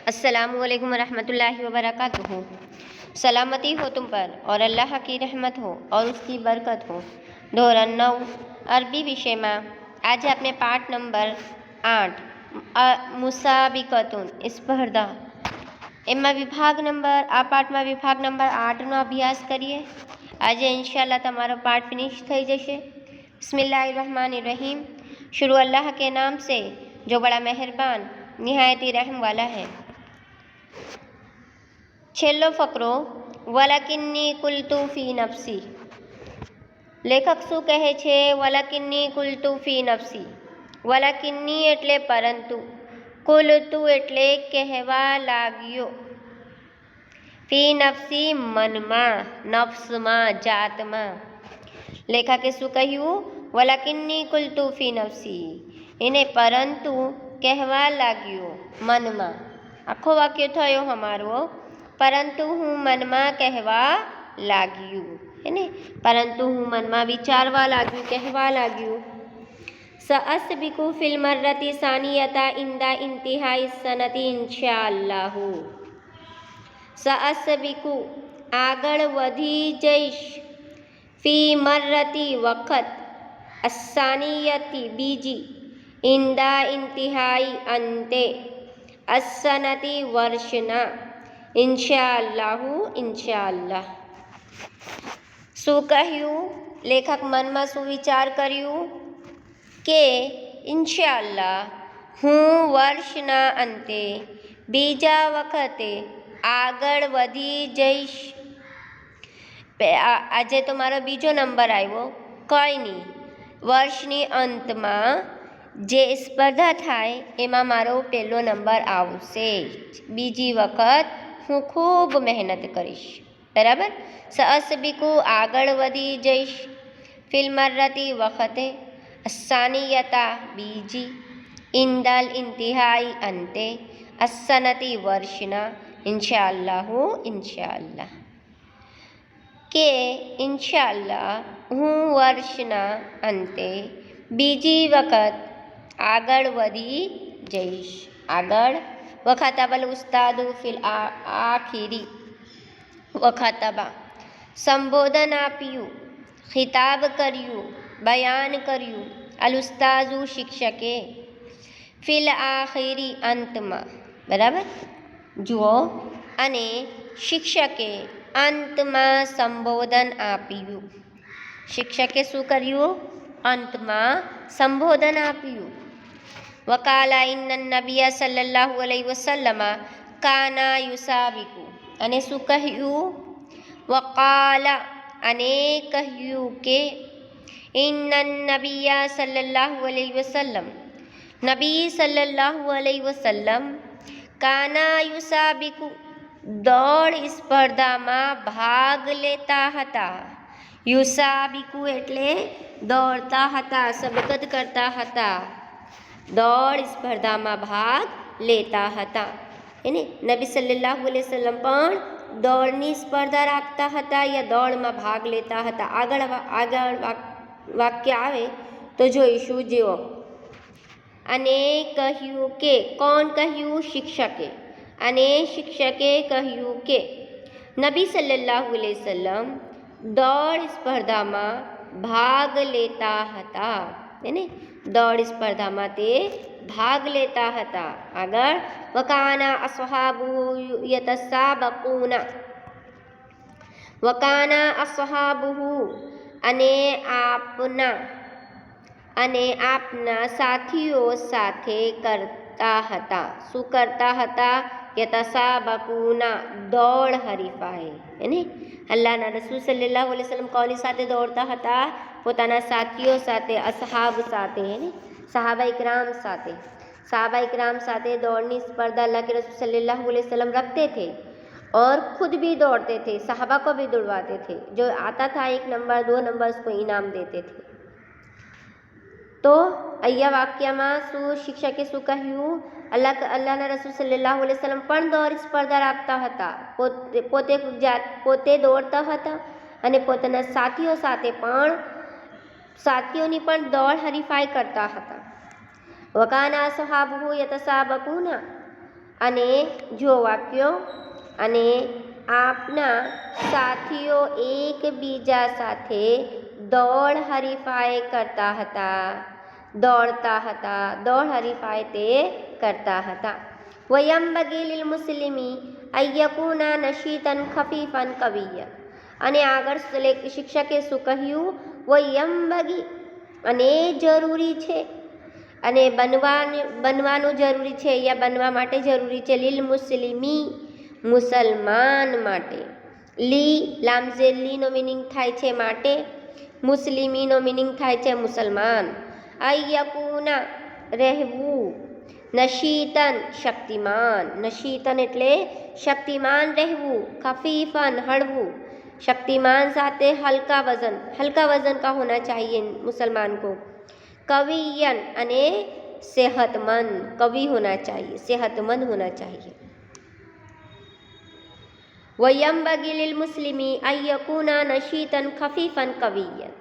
अस्सलामुअलैकुम वरहमतुल्लाहि वबरकातुहू। सलामती हो तुम पर और अल्लाह की रहमत हो और उसकी बरकत हो। ધોરણ 9 અરબી વિષયમાં આજે આપણે પાઠ નંબર 8 મુસાબિકતુન સ્પર્ધા એમાં આ પાઠમાં વિભાગ નંબર 8નો અભ્યાસ કરીએ। આજે ઇન્શાલ્લાહ તમારો પાઠ ફિનિશ થઈ જશે। बिस्मिल्लाहिर्रहमानिर्रहीम। शुरू अल्लाह के नाम से जो बड़ा मेहरबान निहायती रहम वाला है। छेल्लो फकरो वलाकिन्नी कुल्तु फी नफ्सी। लेखक શું કહે છે? વલાકિન્ની કુલ્તુ ફી નફસી। વલાકિન્ની એટલે પરંતુ, કુલ્તુ એટલે કહેવા લાગ્યો, ફી નફસી મનમાં, નફ્સમાં, જાતમાં। લેખકે શું કહ્યું? વલાકિન્ની કુલ્તુ ફી નફસી, એને પરંતુ કહેવા લાગ્યો મનમાં। આખો વાક્ય થયો અમારો, પરંતુ હું મનમાં કહેવા લાગ્યું, એને પરંતુ હું મનમાં વિચારવા લાગ્યું, કહેવા લાગ્યું। સઅસ્બિકુ ફિલ મર્રતિ સાનિયતા ઇન્દા ઇન્તિહાઈ સનતી ઇન્શાઅલ્લાહુ। સઅસ્બિકુ આગળ વધી જઈશ, ફી મર્રતિ વખત, અસાનિયતી બીજી, ઇન્દા ઇન્તિહાઈ અંતે, અસનતી વર્ષના, ઇન્શાઅલ્લાહુ ઇન્શાઅલ્લાહ। શું કહ્યું? લેખક મનમાં શું વિચાર કર્યું કે ઇન્શાઅલ્લાહ હું વર્ષના અંતે બીજા વખતે આગળ વધી જઈશ। આજે તો મારો બીજો નંબર આવ્યો, કંઈ નહીં, વર્ષની અંતમાં જે સ્પર્ધા થાય એમાં મારો પહેલો નંબર આવશે। બીજી વખત હું ખૂબ મહેનત કરીશ, બરાબર। સઅસ્બિકુ આગળ વધી જઈશ, ફિલ મર્રતિ વખતે, અસાનિયતા બીજી, ઇન્દલ ઇન્તિહાઈ અંતે, અસનતી વર્ષના, ઇન્શાઅલ્લાહુ ઇન્શાઅલ્લાહ। કે ઇન્શાઅલ્લાહ હું વર્ષના અંતે બીજી વખત આગળ વધી જઈશ। આગળ વખાતબલ ઉસ્તાદુ ફિલ આખિરી, વખાતબા સંબોધન આપ્યું, ખિતાબ કર્યું, બયાન કર્યું, અલ ઉસ્તાઝુ શિક્ષકે, ફિલ આખિરી અંતમાં, બરાબર જુઓ, અને શિક્ષકે અંતમાં સંબોધન આપ્યું। શિક્ષકે શું કર્યું? અંતમાં સંબોધન આપ્યું। વકાલા ઇન્નન નબિયા સલ્લલ્લાહુ અલૈહિ વસલ્લમ કાના યુસાબિકુ, અને શું કહ્યું? વકાલા અને કહ્યું કે ઇન્નન નબિયા સલ્લલ્લાહુ અલૈહિ વસલ્લમ, નબી સલ્લલ્લાહુ અલૈહિ વસલ્લમ, કાના યુસાબિકુ દોડ સ્પર્ધામાં ભાગ લેતા હતા। યુસાબિકુ એટલે દોડતા હતા, સબકત કરતા હતા, દોડ સ્પર્ધામાં ભાગ લેતા હતા। એને નબી સલ્લલ્લાહુ અલૈહિ વસલ્લમ પણ દોડની સ્પર્ધા રાખતા હતા યા દોડમાં ભાગ લેતા હતા। આગળ વાક્ય આવે તો જોઈશું જુઓ। અને કહ્યું કે, કોણ કહ્યું? શિક્ષકે। અને શિક્ષકે કહ્યું કે નબી સલ્લલ્લાહુ અલૈહિ વસલ્લમ દોડ સ્પર્ધામાં ભાગ લેતા હતા, એને દોડ સ્પર્ધામાં તે ભાગ લેતા હતા। આગળ વકાના અસ્હાબુ યતસાબકૂના, વકાના અસ્હાબુહુ અને આપના સાથીઓ સાથે કરતા હતા। શું કરતા હતા? યતસાબકૂના દોડ હરીફાઈ, એને અલ્લાહના રસૂલ સલ્લલ્લાહુ અલૈહિ વસલ્લમ કોની સાથે દોડતા હતા? પોતાના સાથીઓ સાથે, અસહાબ સાથે, એને સહાબા ઇકરામ સાથે। सहाबा इकराम साथे दौड़नी स्पर्धा अल्लाह के रसूल सल्लल्लाहु अलैहि वसल्लम रखते थे और खुद भी दौड़ते थे, सहाबा को भी दौड़वाते थे। जो आता था 1 नंबर 2 नंबर उसको इनाम देते थे। तो અહીંયા વાક્યમાં શું શિક્ષકે શું કહ્યું? અલ્લાહના રસૂલ સલ્લલ્લાહુ અલૈહિ વસલ્લમ પણ દોડ સ્પર્ધા રાખતા હતા, પોતે દોડતા હતા અને પોતાના સાથીઓ સાથે પણ સાથીઓની પણ દોડ હરીફાઈ કરતા હતા। વકાના અસ્હાબુહુ યતસાબકૂના, અને જો વાક્યો, અને આપના સાથીઓ એકબીજા સાથે દોડ હરીફાઈ કરતા હતા, દોડતા હતા, દોડ હરીફાઈ તે કરતા હતા. વયંબગી લિલ મુસ્લિમી અયકુના નશીતન ખફીફન કવિય. અને આગળ શિક્ષકે શું કહ્યું? વયંબગી, અને જરૂરી છે, અને બનવાનું જરૂરી છે, યા બનવા માટે જરૂરી છે. લીલ મુસ્લિમી, મુસલમાન માટે. લી લામઝે લીનો મિનિંગ થાય છે માટે, મુસ્લિમીનો મિનિંગ થાય છે મુસલમાન. અયકુના રહેવું, નશીતન શક્તિમાન, નશીતન એટલે શક્તિમાન રહેવું, ખફીફન હળવું, शक्तिमान साथे हल्का वजन का होना चाहिए मुसलमान को. कवियन अने सेहतमंद, कवि होना चाहिए, सेहतमंद होना चाहिए. वयंबगी लिल मुस्लिमी अयकुना नशीतन खफीफन कवियन.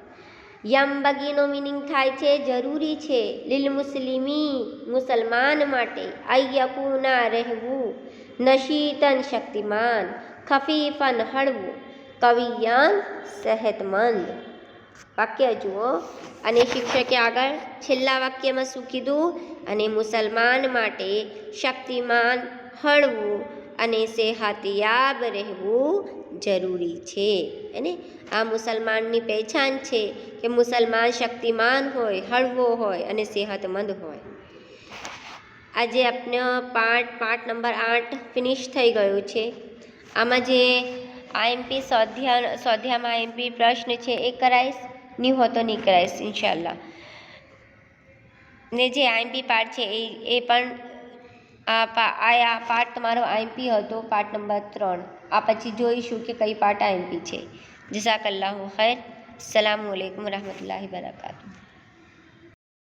यंबगीनो मीनिंग થાય છે જરૂરી છે, લીલ મુસ્લિમી મુસલમાન માટે, અયકુના રહેવું, નશીતન શક્તિમાન, ખફીફન હળવું, કવિયન સેહતમંદ. વાક્ય જુઓ. અને શિક્ષકે આગળ છેલ્લા વાક્યમાં શું કીધું? અને મુસલમાન માટે શક્તિમાન, હળવું અને સેહતયાબ રહેવું જરૂરી છે. અને આ મુસલમાનની પહેચાન છે કે મુસલમાન શક્તિમાન હોય, હળવો હોય અને સેહતમંદ હોય. આજે આપનો પાઠ નંબર 8 ફિનિશ થઈ ગયો છે. આમાં જે આઈએમપી સ્વાધ્યાયમાં આઈએમપી પ્રશ્ન છે એ કરાઈશ, નહીં હોય તો નહીં કરાઈશ ઇન્શાલ્લાહ. ને જે આઈએમપી પાઠ છે એ પણ આ પાઠ તમારો આઈએમપી હતો, પાઠ નંબર 3. આ પછી જોઈશું કે કઈ પાઠ આઈએમપી છે. જઝાકલ્લાહુ ખૈર. અસ્સલામુ અલૈકુમ વરહમતુલ્લાહિ વબરકાતુહુ.